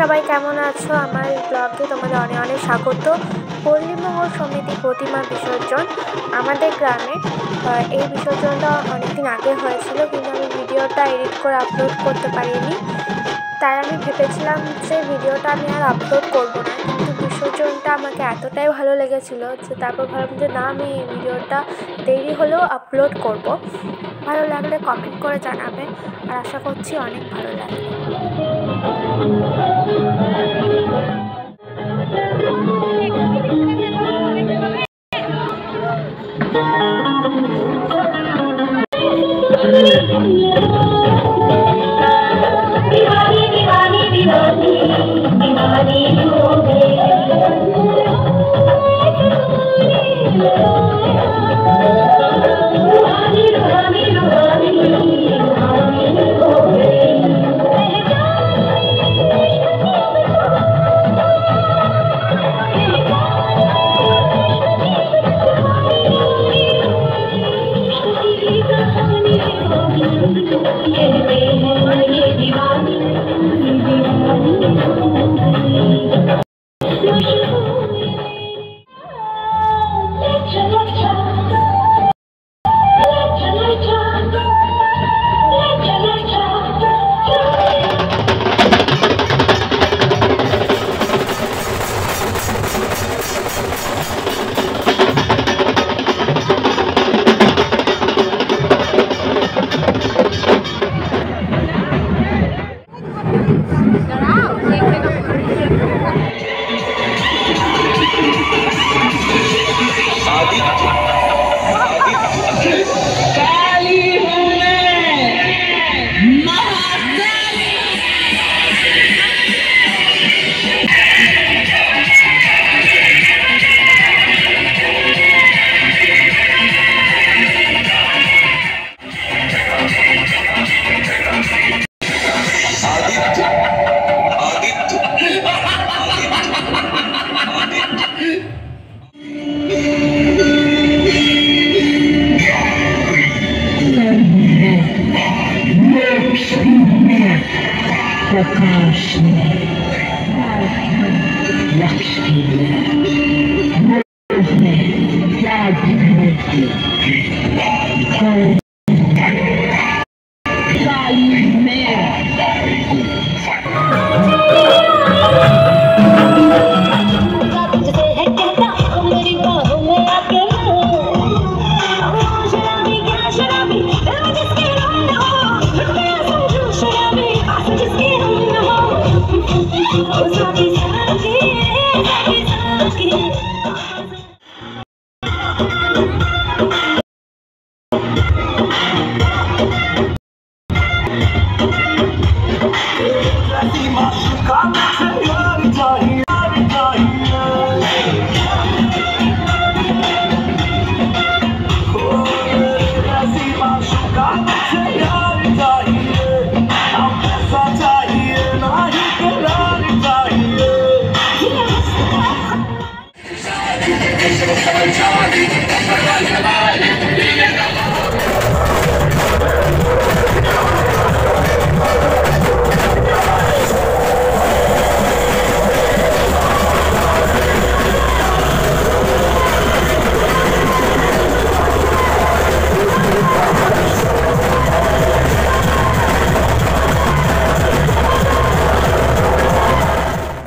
সবাই কেমন আছো? আমার ব্লগে তোমাদের অনেক অনেক স্বাগত। পল্লীমঙ্গল সমিতি প্রতিমা বিসর্জন আমাদের গ্রামে। এই বিসর্জনটা অনেকদিন আগে হয়েছিল, কিন্তু আমি ভিডিওটা এডিট করে আপলোড করতে পারিনি। তাই আমি ভেবেছিলাম যে ভিডিওটা আমি আর আপলোড করব না, কিন্তু বিসর্জনটা আমাকে এতটাই ভালো লেগেছিলো যে তারপর ভাবলাম যে না, আমি এই ভিডিওটা দেরি হলেও আপলোড করব। ভালো লাগলে কমেন্ট করে জানাবে, আর আশা করছি অনেক ভালো লাগবে।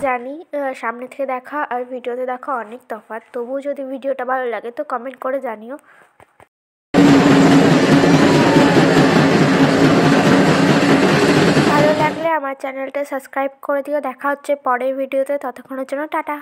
জানি সামনে থেকে দেখা আর ভিডিওতে দেখা অনেক তফাৎ, তবুও যদি ভিডিওটা ভালো লাগে তো কমেন্ট করে জানিও। ভালো লাগলে আমার চ্যানেলটা সাবস্ক্রাইব করে দিও। দেখা হচ্ছে পরের ভিডিওতে, ততক্ষণের জন্য টাটা।